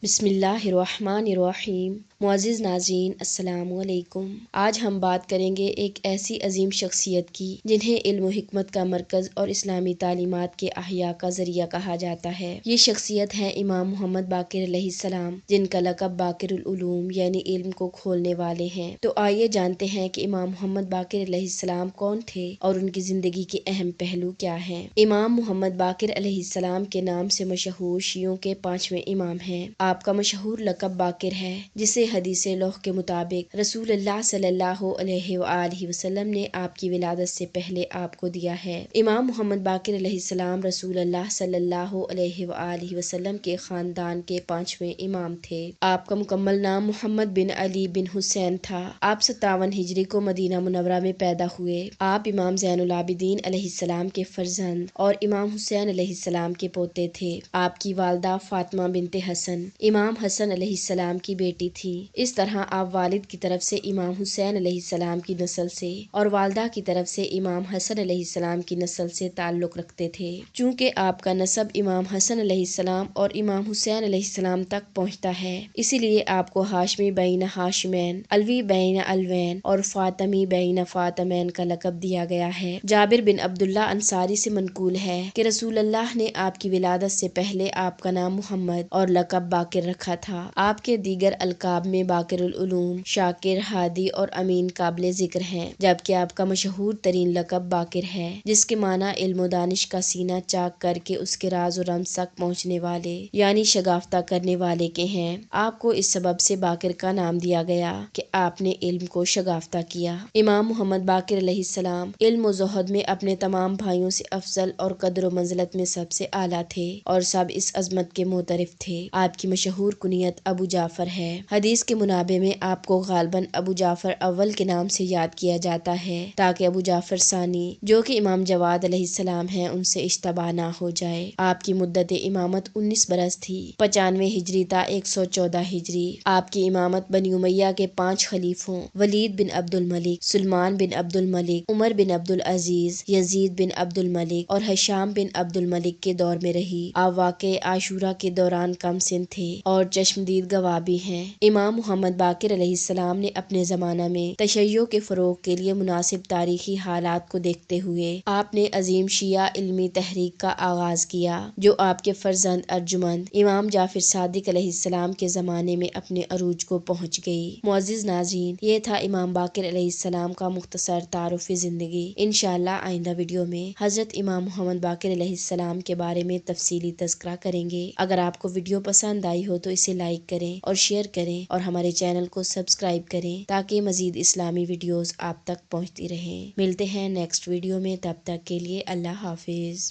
बिस्मिल्लाहिर्रहमानिर्रहीम। मुअज़्ज़िज़ नाज़रीन, अस्सलाम वालेकुम। आज हम बात करेंगे एक ऐसी अजीम शख्सियत की जिन्हें इल्म व हिकमत का मरकज़ और इस्लामी तालीमात के अहया का ज़रिया कहा जाता है। ये शख्सियत है इमाम मोहम्मद बाक़िर अलैहिस्सलाम, जिनका लक़ब बाक़िरुल उलूम यानी इल्म को खोलने वाले हैं। तो आइए जानते हैं कि इमाम मोहम्मद बाक़िर अलैहिस्सलाम कौन थे और उनकी ज़िंदगी के अहम पहलू क्या हैं। इमाम मोहम्मद बाक़िर अलैहिस्सलाम के नाम से मशहूर शियों के 5वें इमाम हैं। आपका मशहूर लक़ब बाक़िर है, जिसे हदीसे लौह के मुताबिक रसूलुल्लाह सल्लल्लाहु अलैहि वसल्लम ने आपकी विलादत से पहले आपको दिया है। इमाम मोहम्मद बाक़िर अलैहिस्सलाम रसूलुल्लाह सल्लल्लाहु अलैहि वसल्लम के ख़ानदान के 5वें इमाम थे। आपका मुकम्मल नाम मोहम्मद बिन अली बिन हुसैन था। आप 57 हिजरी को मदीना मुनव्वरा में पैदा हुए। आप इमाम ज़ैनुल आबिदीन अलैहिस्सलाम के फ़र्जंद और इमाम हुसैन अलैहिस्सलाम के पोते थे। आपकी वालदा फ़ातिमा बिनते हसन इमाम हसन अलैहिस्सलाम की बेटी थी। इस तरह आप वालिद की तरफ से इमाम हुसैन अलैहिस्सलाम की नस्ल से और वालदा की तरफ से इमाम हसन अलैहिस्सलाम की नस्ल से ताल्लुक़ रखते थे। चूँकि आपका नसब इमाम हसन अलैहिस्सलाम और इमाम हुसैन अलैहिस्सलाम तक पहुँचता है, इसीलिए आपको हाशमी बैन हाशिमैन, अलवी बैन अलवैन और फ़ातिमी बैन फ़ातिमैन का लक़ब दिया गया है। जाबिर बिन अब्दुल्लाह अंसारी से मनकूल है कि रसूलुल्लाह ने आपकी विलादत से पहले आपका नाम मोहम्मद और लक़ब बाक़िर रखा था। आपके दीगर अलकाब में बाक़िरुल उलूम, शाकिर, हादी और अमीन काबिल ज़िक्र हैं, जबकि आपका मशहूर तरीन लक़ब बाक़िर है, जिसके माना इल्म व दानिश का सीना चाक करके उसके राज और रमज़ तक पहुँचने वाले यानी शगाफ्ता करने वाले के हैं। आपको इस सबब से बाक़िर का नाम दिया गया कि आपने इल्म को शगाफ्ता किया। इमाम मोहम्मद बाक़िर अलैहिस्सलाम इल्म व ज़ुहद में अपने तमाम भाइयों से अफजल और कद्र व मंज़िलत में सबसे आला थे और सब इस अज़मत के मोतरिफ थे। आपकी मशहूर कुनियत अबू जाफ़र है। हदीस के मुनाबे में आपको गालबन अबू जाफ़र अव्वल के नाम से याद किया जाता है, ताकि अबू जाफ़र सानी जो कि इमाम जवाद अलैहिस्सलाम हैं उनसे इश्तबा ना हो जाए। आपकी मुद्दत इमामत 19 बरस थी। 95 हिजरी ता 114 हिजरी। आपकी इमामत बनी उमैया के 5 खलीफों वलीद बिन अब्दुल मलिक, सुलेमान बिन अब्दुल मलिक, उमर बिन अब्दुल अजीज, यजीद बिन अब्दुल मलिक और हशाम बिन अब्दुल मलिक के दौर में रही। आप वाक़े आशूरा के दौरान कम सिन थे और चश्मदीद गवाह भी हैं। इमाम मोहम्मद बाक़िर अलैहिस्सलाम ने अपने ज़माना में तशय्यो के फ़रोग़ के लिए मुनासिब तारीख़ी हालात को देखते हुए आपने अजीम शिया इल्मी तहरीक का आगाज़ किया, जो आपके फ़र्जंद अर्जुमंद इमाम जाफ़िर सादिक अलैहिस्सलाम के ज़माने में अपने अरूज को पहुँच गई। मुअज़्ज़िज़ नाज़रीन, ये था इमाम बाक़िर अलैहिस्सलाम का मुख्तसर तारुफ़ ज़िंदगी। इंशाअल्लाह आइंदा वीडियो में हज़रत इमाम मोहम्मद बाक़िर अलैहिस्सलाम के बारे में तफ़सीली तज़किरा करेंगे। अगर आपको वीडियो पसंद आई हो तो इसे लाइक करें और शेयर करें और हमारे चैनल को सब्सक्राइब करें, ताकि मज़ीद इस्लामी वीडियोस आप तक पहुँचती रहें। मिलते हैं नेक्स्ट वीडियो में, तब तक के लिए अल्लाह हाफिज़।